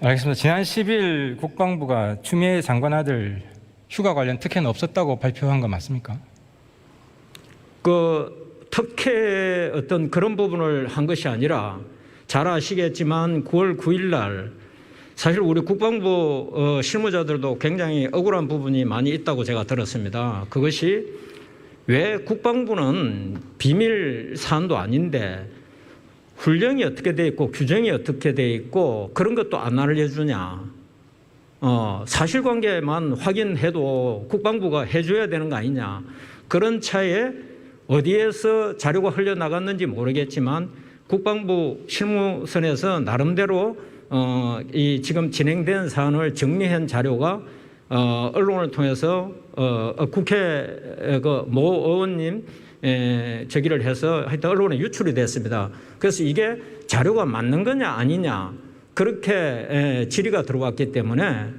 알겠습니다. 지난 10일 국방부가 추미애 장관 아들 휴가 관련 특혜는 없었다고 발표한 거 맞습니까? 그 특혜 어떤 그런 부분을 한 것이 아니라 잘 아시겠지만 9월 9일 날 사실 우리 국방부 실무자들도 굉장히 억울한 부분이 많이 있다고 제가 들었습니다. 그것이 왜 국방부는 비밀 사안도 아닌데 훈령이 어떻게 돼 있고 규정이 어떻게 돼 있고 그런 것도 안 알려주냐. 사실관계만 확인해도 국방부가 해줘야 되는 거 아니냐. 그런 차에 어디에서 자료가 흘러나갔는지 모르겠지만 국방부 실무선에서 나름대로 이 지금 진행된 사안을 정리한 자료가 언론을 통해서 국회 그 모 의원님 저기를 해서 하여튼 언론에 유출이 됐습니다. 그래서 이게 자료가 맞는 거냐 아니냐 그렇게 질의가 들어왔기 때문에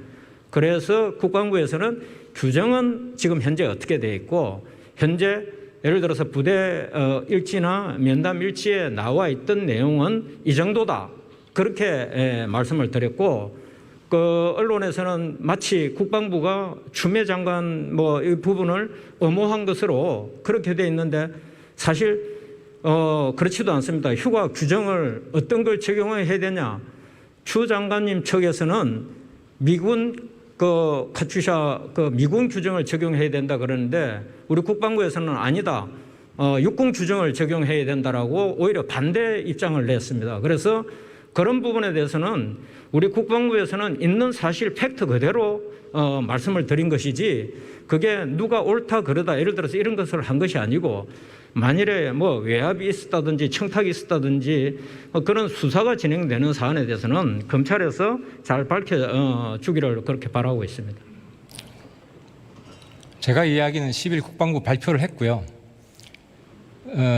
그래서 국방부에서는 규정은 지금 현재 어떻게 돼 있고 현재 예를 들어서 부대 일지나 면담 일지에 나와 있던 내용은 이 정도다 그렇게 말씀을 드렸고 그 언론에서는 마치 국방부가 추미애 장관 뭐 이 부분을 엄호한 것으로 그렇게 돼 있는데 사실 그렇지도 않습니다. 휴가 규정을 어떤 걸 적용해야 되냐? 추 장관님 측에서는 미군 그 카투샤 그 미군 규정을 적용해야 된다 그러는데 우리 국방부에서는 아니다. 육군 규정을 적용해야 된다라고 오히려 반대 입장을 냈습니다. 그래서 그런 부분에 대해서는 우리 국방부에서는 있는 사실 팩트 그대로 말씀을 드린 것이지 그게 누가 옳다 그러다 예를 들어서 이런 것을 한 것이 아니고 만일에 뭐 외압이 있었다든지 청탁이 있었다든지 그런 수사가 진행되는 사안에 대해서는 검찰에서 잘 밝혀주기를 그렇게 바라고 있습니다. 제가 이야기는 10일 국방부 발표를 했고요.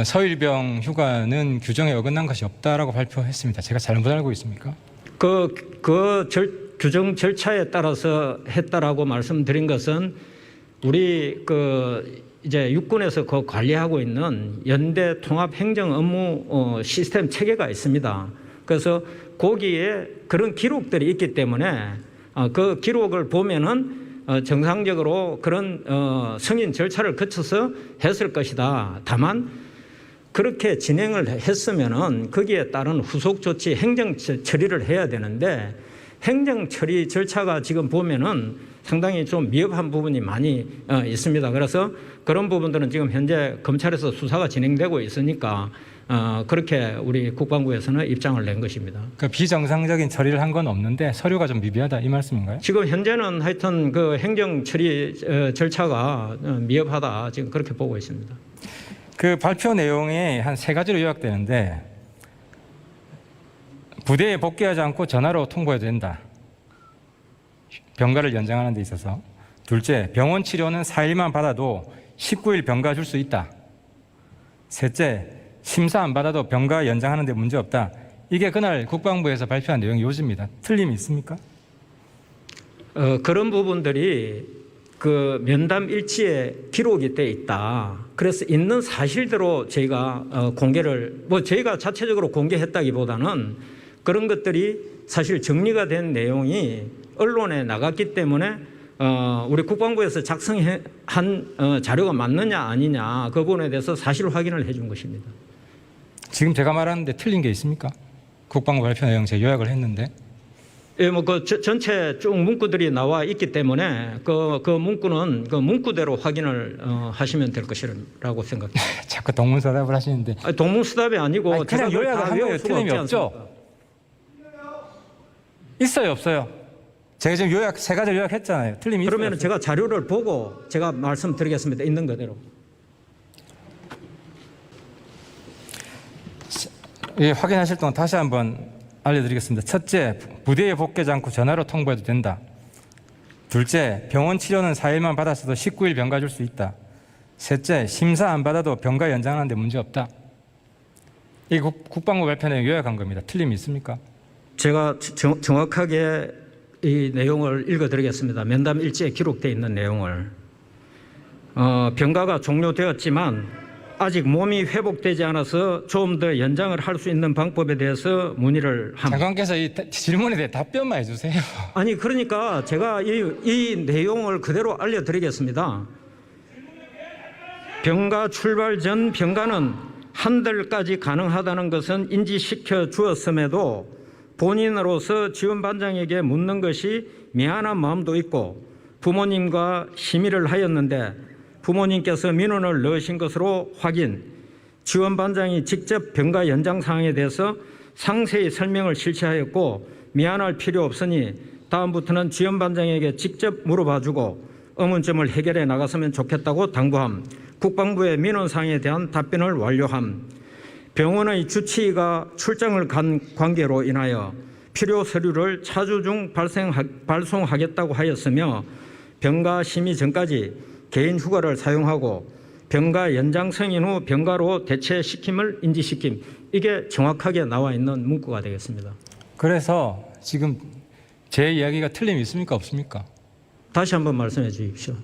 서일병 휴가는 규정에 어긋난 것이 없다라고 발표했습니다. 제가 잘못 알고 있습니까? 규정 절차에 따라서 했다라고 말씀드린 것은 우리 이제 육군에서 관리하고 있는 연대 통합 행정 업무 시스템 체계가 있습니다. 그래서 거기에 그런 기록들이 있기 때문에 그 기록을 보면은 정상적으로 그런 승인 절차를 거쳐서 했을 것이다. 다만 그렇게 진행을 했으면은 거기에 따른 후속 조치 행정 처리를 해야 되는데 행정 처리 절차가 지금 보면은 상당히 좀 미흡한 부분이 많이 있습니다. 그래서 그런 부분들은 지금 현재 검찰에서 수사가 진행되고 있으니까 그렇게 우리 국방부에서는 입장을 낸 것입니다. 그러니까 비정상적인 처리를 한 건 없는데 서류가 좀 미비하다 이 말씀인가요? 지금 현재는 하여튼 그 행정 처리 절차가 미흡하다 지금 그렇게 보고 있습니다. 그 발표 내용이 한 3가지로 요약되는데 부대에 복귀하지 않고 전화로 통보해도 된다. 병가를 연장하는 데 있어서. 둘째, 병원 치료는 4일만 받아도 19일 병가 줄 수 있다. 셋째, 심사 안 받아도 병가 연장하는 데 문제 없다. 이게 그날 국방부에서 발표한 내용 요지입니다. 틀림이 있습니까? 그런 부분들이 그 면담 일지에 기록이 돼 있다. 그래서 있는 사실대로 저희가 공개를 저희가 자체적으로 공개했다기보다는 그런 것들이 사실 정리가 된 내용이 언론에 나갔기 때문에 우리 국방부에서 작성한 자료가 맞느냐 아니냐 그 부분에 대해서 사실 확인을 해준 것입니다. 지금 제가 말하는데 틀린 게 있습니까? 국방부 발표 내용 제가 요약을 했는데. 예, 전체 쭉 문구들이 나와 있기 때문에 그 문구는 그 문구대로 확인을 하시면 될 것이라고 생각합니다. 자꾸 동문서답을 하시는데. 동문서답이 아니고 그냥 요약을 한 거예요. 틀림이 없죠? 있어요, 없어요? 제가 지금 3가지 요약했잖아요. 틀림이 있어요. 그러면 제가 자료를 보고 제가 말씀드리겠습니다. 있는 그대로. 예, 확인하실 동안 다시 한번 알려드리겠습니다. 첫째, 부대에 복귀하지 않고 전화로 통보해도 된다. 둘째, 병원 치료는 4일만 받았어도 19일 병가 줄 수 있다. 셋째, 심사 안 받아도 병가 연장하는 데 문제 없다. 이 국방부 발표 내용 요약한 겁니다. 틀림이 있습니까? 제가 정확하게 이 내용을 읽어드리겠습니다. 면담 일지에 기록되어 있는 내용을. 병가가 종료되었지만 아직 몸이 회복되지 않아서 좀 더 연장을 할 수 있는 방법에 대해서 문의를 합니다. 장관께서 이 질문에 대해 답변만 해주세요. 아니 그러니까 제가 이 내용을 그대로 알려드리겠습니다. 병가 출발 전 병가는 한 달까지 가능하다는 것은 인지시켜 주었음에도 본인으로서 지원반장에게 묻는 것이 미안한 마음도 있고 부모님과 심의를 하였는데 부모님께서 민원을 넣으신 것으로 확인, 지원반장이 직접 병가 연장 사항에 대해서 상세히 설명을 실시하였고 미안할 필요 없으니 다음부터는 지원반장에게 직접 물어봐주고 의문점을 해결해 나갔으면 좋겠다고 당부함. 국방부의 민원사항에 대한 답변을 완료함. 병원의 주치의가 출장을 간 관계로 인하여 필요 서류를 차주 중 발송하겠다고 하였으며 병가 심의 전까지 개인 휴가를 사용하고 병가 연장 승인 후 병가로 대체시킴을 인지시킴. 이게 정확하게 나와 있는 문구가 되겠습니다. 그래서 지금 제 이야기가 틀림이 있습니까 없습니까? 다시 한번 말씀해 주십시오.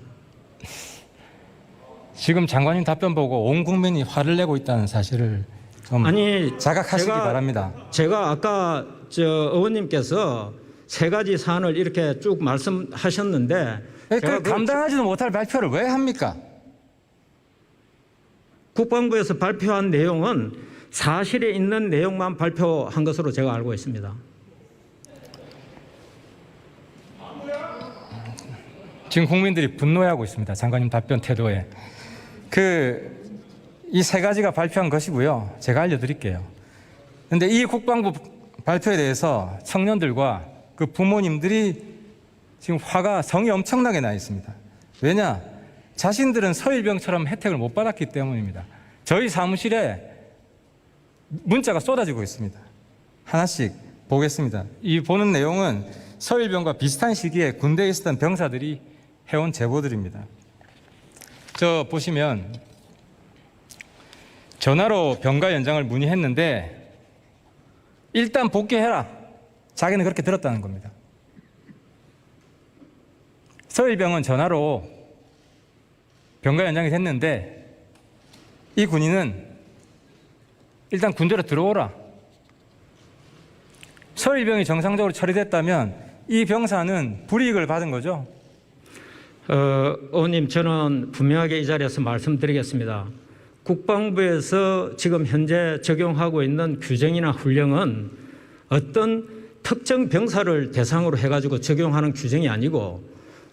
지금 장관님 답변 보고 온 국민이 화를 내고 있다는 사실을 좀 자각하시기 바랍니다. 제가 아까 의원님께서 세 가지 사안을 이렇게 쭉 말씀하셨는데 그 감당하지도 못할 발표를 왜 합니까? 국방부에서 발표한 내용은 사실에 있는 내용만 발표한 것으로 제가 알고 있습니다. 지금 국민들이 분노해하고 있습니다. 장관님 답변 태도에. 이 세 가지가 발표한 것이고요. 제가 알려드릴게요. 그런데 이 국방부 발표에 대해서 청년들과 그 부모님들이 지금 성이 엄청나게 나 있습니다. 왜냐? 자신들은 서일병처럼 혜택을 못 받았기 때문입니다. 저희 사무실에 문자가 쏟아지고 있습니다. 하나씩 보겠습니다. 이 보는 내용은 서일병과 비슷한 시기에 군대에 있었던 병사들이 해온 제보들입니다. 저 보시면 전화로 병가 연장을 문의했는데 일단 복귀해라. 자기는 그렇게 들었다는 겁니다. 서일병은 전화로 병가 연장이 됐는데 이 군인은 일단 군대로 들어오라. 서일병이 정상적으로 처리됐다면 이 병사는 불이익을 받은 거죠. 의원님, 저는 분명하게 이 자리에서 말씀드리겠습니다. 국방부에서 지금 현재 적용하고 있는 규정이나 훈령은 어떤 특정 병사를 대상으로 해가지고 적용하는 규정이 아니고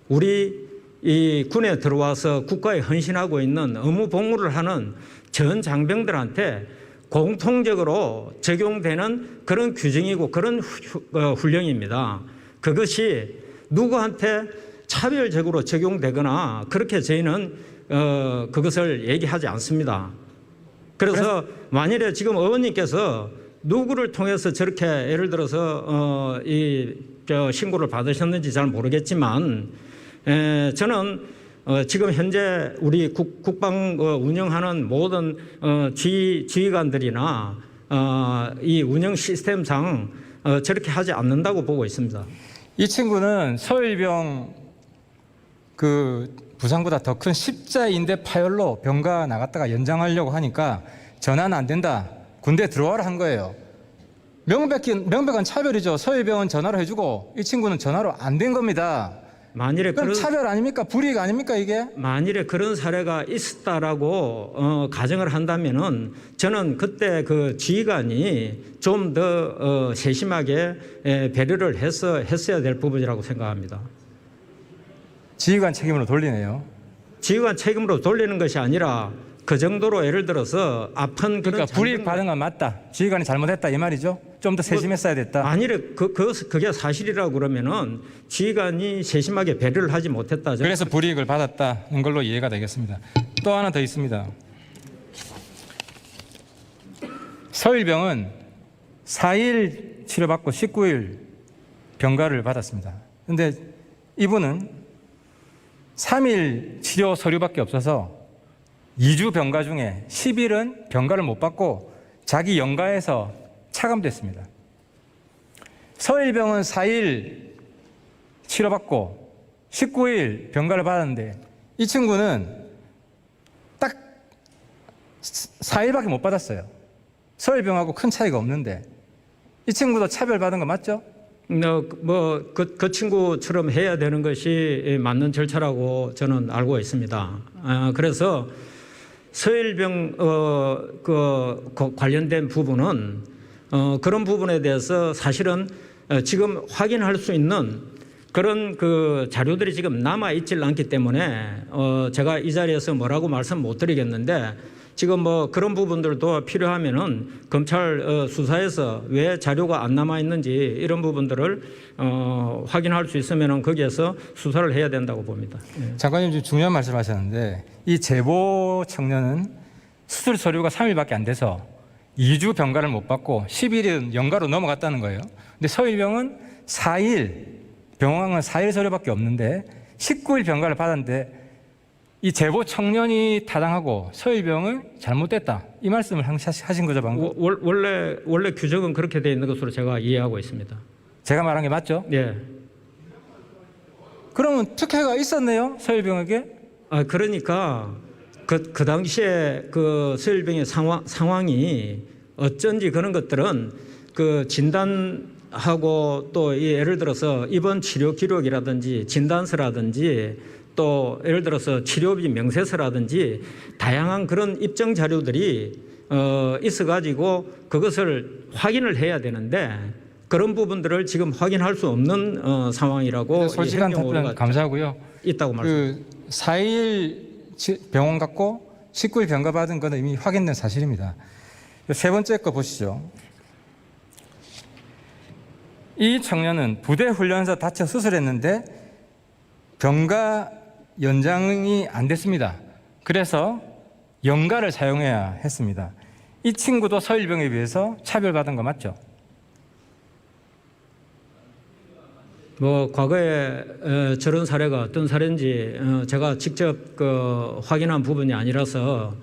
우리 이 군에 들어와서 국가에 헌신하고 있는 의무 복무를 하는 전 장병들한테 공통적으로 적용되는 그런 규정이고 그런 훈령입니다. 그것이 누구한테 차별적으로 적용되거나 그렇게 저희는 그것을 얘기하지 않습니다. 그래서 만일에 지금 의원님께서 누구를 통해서 저렇게 예를 들어서 신고를 받으셨는지 잘 모르겠지만 저는 지금 현재 우리 국방 운영하는 모든 지휘관들이나 이 운영 시스템상 저렇게 하지 않는다고 보고 있습니다. 이 친구는 서일병 부상보다 더 큰 십자인대 파열로 병가 나갔다가 연장하려고 하니까 전화는 안 된다. 군대 들어와라 한 거예요. 명백한 차별이죠. 서일병은 전화로 해주고 이 친구는 전화로 안 된 겁니다. 만일에 그럼 차별 아닙니까? 불이익 아닙니까 이게? 만일에 그런 사례가 있었다라고 가정을 한다면은 저는 그때 그 지휘관이 좀 더 세심하게 배려를 했어야 될 부분이라고 생각합니다. 지휘관 책임으로 돌리네요. 지휘관 책임으로 돌리는 것이 아니라 그 정도로 예를 들어서 아픈 그러니까 불이익 받은 건 맞다. 지휘관이 잘못했다 이 말이죠. 좀 더 세심했어야 됐다. 만일에 그게 사실이라고 그러면은 지휘관이 세심하게 배려를 하지 못했다. 그래서 불이익을 받았다는 걸로 이해가 되겠습니다. 또 하나 더 있습니다. 서일병은 4일 치료받고 19일 병가를 받았습니다. 그런데 이분은 3일 치료 서류밖에 없어서 2주 병가 중에 10일은 병가를 못 받고 자기 영가에서 차감됐습니다. 서일병은 4일 치료받고 19일 병가를 받았는데 이 친구는 딱 4일밖에 못 받았어요. 서울병하고 큰 차이가 없는데 이 친구도 차별받은 거 맞죠? 그 친구처럼 해야 되는 것이 맞는 절차라고 저는 알고 있습니다. 그래서 서일병 관련된 부분은 그런 부분에 대해서 사실은 지금 확인할 수 있는 그런 자료들이 지금 남아 있질 않기 때문에 제가 이 자리에서 뭐라고 말씀 못 드리겠는데 지금 그런 부분들도 필요하면은 검찰 수사에서 왜 자료가 안 남아 있는지 이런 부분들을 확인할 수 있으면은 거기에서 수사를 해야 된다고 봅니다. 장관님 좀 중요한 말씀하셨는데 이 제보 청년은 수술 서류가 3일밖에 안 돼서 2주 병가를 못 받고 10일은 연가로 넘어갔다는 거예요. 근데 서일병은 4일, 병원은 4일 서류밖에 없는데 19일 병가를 받았는데 이 제보 청년이 타당하고 서일병은 잘못됐다. 이 말씀을 하신 거죠, 방금? 원래 규정은 그렇게 되어 있는 것으로 제가 이해하고 있습니다. 제가 말한 게 맞죠? 예. 그러면 특혜가 있었네요, 서일병에게? 그러니까 그 당시에 서일병의 상황이 어쩐지 그런 것들은 진단하고 또 예를 들어서 입원 치료 기록이라든지 진단서라든지 또 예를 들어서 치료비 명세서라든지 다양한 그런 입증 자료들이 있어가지고 그것을 확인을 해야 되는데 그런 부분들을 지금 확인할 수 없는 상황이라고 솔직한 답변 감사하고요. 있다고 말씀. 4일 병원 갔고 19일 병가 받은 건 이미 확인된 사실입니다. 세 번째 거 보시죠. 이 청년은 부대 훈련에서 다쳐 수술했는데 병가 연장이 안 됐습니다. 그래서 연가를 사용해야 했습니다. 이 친구도 서일병에 비해서 차별받은 거 맞죠? 과거에 저런 사례가 어떤 사례인지 제가 직접 확인한 부분이 아니라서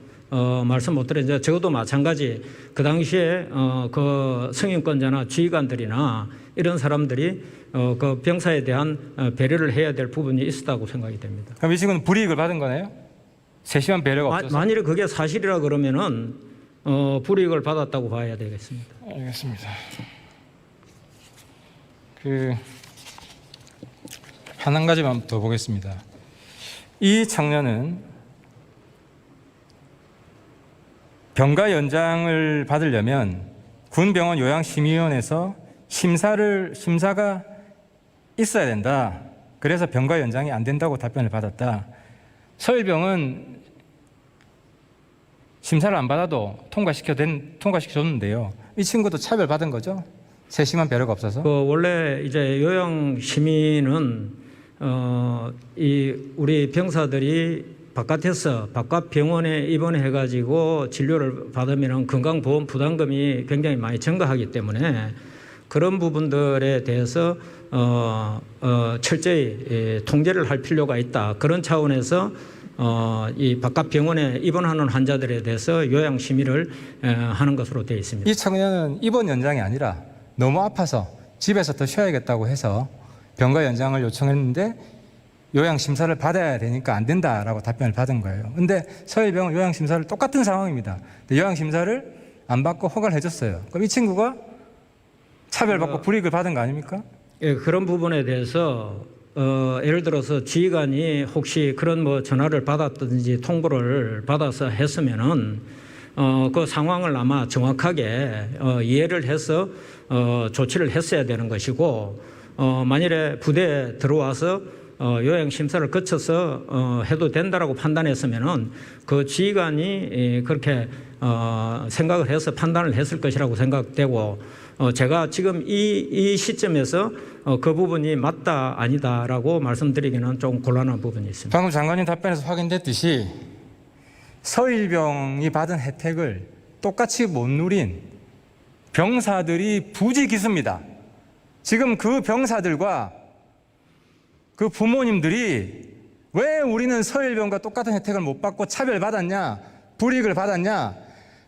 말씀 못 드렸는데 적어도 마찬가지 그 당시에 그 승인권자나 지휘관들이나 이런 사람들이 그 병사에 대한 배려를 해야 될 부분이 있었다고 생각이 됩니다. 그럼 이 친구는 불이익을 받은 거네요? 세심한 배려가 없어서? 만일에 그게 사실이라 그러면은 불이익을 받았다고 봐야 되겠습니다. 알겠습니다. 한 가지만 더 보겠습니다. 이 청년은 병가 연장을 받으려면 군병원 요양심의위원회에서 심사가 있어야 된다. 그래서 병가 연장이 안 된다고 답변을 받았다. 서일병은 심사를 안 받아도 통과시켜줬는데요. 이 친구도 차별받은 거죠? 세심한 배려가 없어서? 원래 이제 요양심의는 우리 병사들이 바깥 병원에 입원해 가지고 진료를 받으면 건강보험 부담금이 굉장히 많이 증가하기 때문에 그런 부분들에 대해서 철저히 통제를 할 필요가 있다. 그런 차원에서 이 바깥 병원에 입원하는 환자들에 대해서 요양 심의를 하는 것으로 되어 있습니다. 이 청년은 입원 연장이 아니라 너무 아파서 집에서 더 쉬어야겠다고 해서 병가 연장을 요청했는데 요양 심사를 받아야 되니까 안 된다라고 답변을 받은 거예요. 근데 서일병은 요양 심사를 똑같은 상황입니다. 요양 심사를 안 받고 허가를 해줬어요. 그럼 이 친구가 차별받고 불이익을 받은 거 아닙니까? 예, 그런 부분에 대해서 예를 들어서 지휘관이 혹시 그런 전화를 받았든지 통보를 받아서 했으면은 그 상황을 아마 정확하게 이해를 해서 조치를 했어야 되는 것이고 만일에 부대에 들어와서 요양 심사를 거쳐서 해도 된다라고 판단했으면은 그 지휘관이 그렇게 생각을 해서 판단을 했을 것이라고 생각되고 제가 지금 이 시점에서 그 부분이 맞다 아니다라고 말씀드리기는 좀 곤란한 부분이 있습니다. 방금 장관님 답변에서 확인됐듯이 서일병이 받은 혜택을 똑같이 못 누린 병사들이 부지기수입니다. 지금 그 병사들과 그 부모님들이 왜 우리는 서일병과 똑같은 혜택을 못 받고 차별받았냐, 불이익을 받았냐,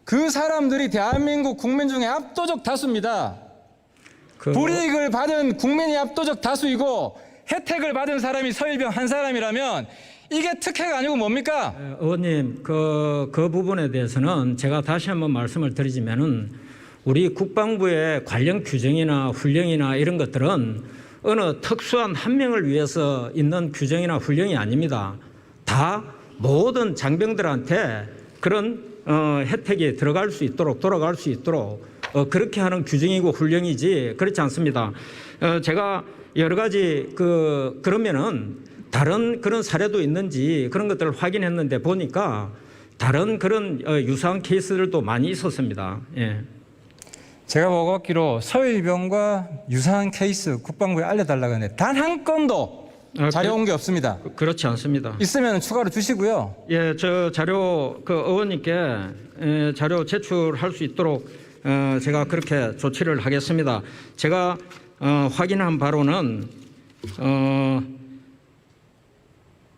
그 사람들이 대한민국 국민 중에 압도적 다수입니다. 불이익을 받은 국민이 압도적 다수이고 혜택을 받은 사람이 서일병 한 사람이라면 이게 특혜가 아니고 뭡니까? 의원님, 그 부분에 대해서는 제가 다시 한번 말씀을 드리자면은 우리 국방부의 관련 규정이나 훈령이나 이런 것들은 어느 특수한 한 명을 위해서 있는 규정이나 훈령이 아닙니다. 다 모든 장병들한테 그런 혜택이 들어갈 수 있도록 돌아갈 수 있도록 그렇게 하는 규정이고 훈령이지 그렇지 않습니다. 제가 여러 가지 그러면은 다른 그런 사례도 있는지 그런 것들을 확인했는데 보니까 다른 그런 유사한 케이스들도 많이 있었습니다. 예. 제가 보고기로 서일병과 유사한 케이스 국방부에 알려달라고 했는데 단 한 건도 자료 온 게 없습니다. 그렇지 않습니다. 있으면 추가로 주시고요. 예, 저 자료 의원님께 자료 제출할 수 있도록 제가 그렇게 조치를 하겠습니다. 제가 확인한 바로는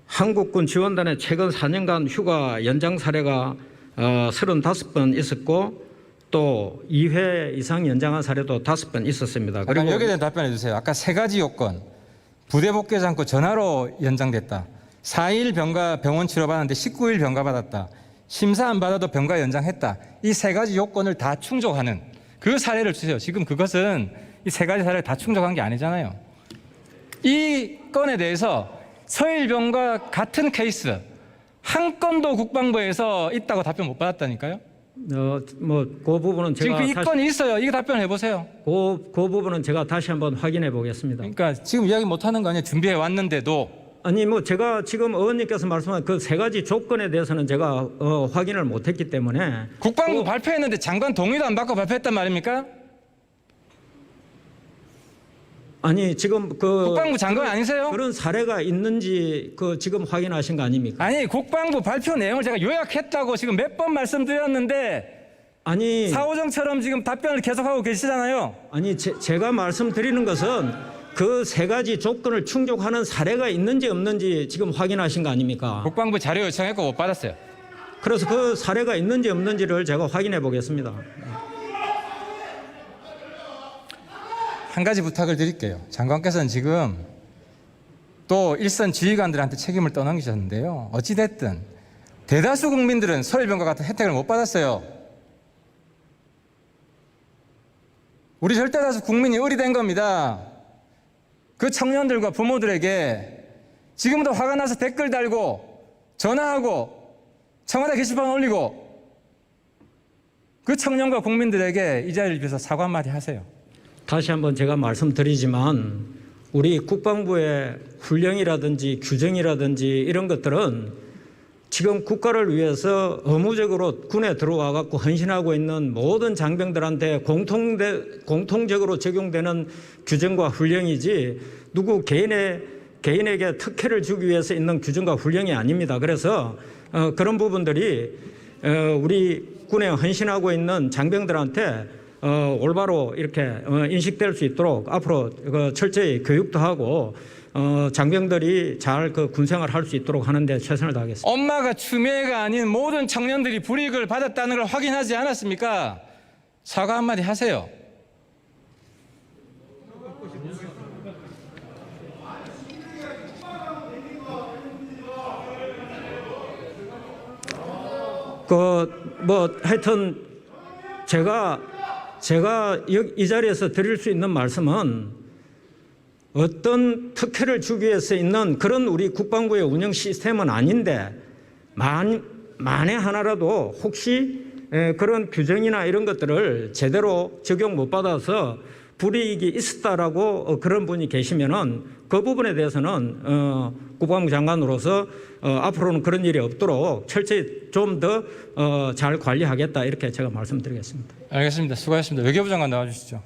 한국군 지원단의 최근 4년간 휴가 연장 사례가 35번 있었고 또 2회 이상 연장한 사례도 5번 있었습니다. 그리고 여기에 대한 답변해 주세요. 아까 세 가지 요건. 부대 복귀하지 않고 전화로 연장됐다. 4일 병원 치료받았는데 19일 병가 받았다. 심사 안 받아도 병가 연장했다. 이 세 가지 요건을 다 충족하는 그 사례를 주세요. 지금 그것은 이 세 가지 사례를 다 충족한 게 아니잖아요. 이 건에 대해서 서일병과 같은 케이스 한 건도 국방부에서 있다고 답변 못 받았다니까요. 그 부분은 제가 지금 그 이 건이 있어요. 이거 답변해 보세요. 그 부분은 제가 다시 한번 확인해 보겠습니다. 그러니까 지금 이야기 못 하는 거 아니에요. 준비해 왔는데도. 아니 제가 지금 의원님께서 말씀한 그 세 가지 조건에 대해서는 제가 확인을 못했기 때문에 국방부 발표했는데 장관 동의도 안 받고 발표했단 말입니까? 아니 지금 국방부 장관 아니세요? 그런 사례가 있는지 지금 확인하신 거 아닙니까? 아니 국방부 발표 내용을 제가 요약했다고 지금 몇 번 말씀드렸는데 아니 사오정처럼 지금 답변을 계속하고 계시잖아요. 아니 제가 말씀드리는 것은 그 세 가지 조건을 충족하는 사례가 있는지 없는지 지금 확인하신 거 아닙니까? 국방부 자료 요청했고 못 받았어요. 그래서 그 사례가 있는지 없는지를 제가 확인해 보겠습니다. 한 가지 부탁을 드릴게요. 장관께서는 지금 또 일선 지휘관들한테 책임을 떠넘기셨는데요. 어찌됐든 대다수 국민들은 서울병과 같은 혜택을 못 받았어요. 우리 절대다수 국민이 의리된 겁니다. 그 청년들과 부모들에게 지금부터 화가 나서 댓글 달고 전화하고 청와대 게시판 올리고 그 청년과 국민들에게 이 자리를 빌어서 사과 한마디 하세요. 다시 한번 제가 말씀드리지만 우리 국방부의 훈령이라든지 규정이라든지 이런 것들은 지금 국가를 위해서 의무적으로 군에 들어와 갖고 헌신하고 있는 모든 장병들한테 공통적으로 적용되는 규정과 훈령이지 누구 개인에게 특혜를 주기 위해서 있는 규정과 훈령이 아닙니다. 그래서 그런 부분들이 우리 군에 헌신하고 있는 장병들한테 올바로 이렇게 인식될 수 있도록 앞으로 철저히 교육도 하고 장병들이 잘 군생활 할 수 있도록 하는 데 최선을 다하겠습니다. 엄마가 추미애가 아닌 모든 청년들이 불이익을 받았다는 걸 확인하지 않았습니까? 사과 한마디 하세요. 하여튼 제가 이 자리에서 드릴 수 있는 말씀은 어떤 특혜를 주기 위해서 있는 그런 우리 국방부의 운영 시스템은 아닌데 만에 하나라도 혹시 그런 규정이나 이런 것들을 제대로 적용 못 받아서 불이익이 있었다라고 그런 분이 계시면은 그 부분에 대해서는 국방부 장관으로서 앞으로는 그런 일이 없도록 철저히 좀 더 잘 관리하겠다 이렇게 제가 말씀드리겠습니다. 알겠습니다. 수고하셨습니다. 외교부 장관 나와주시죠.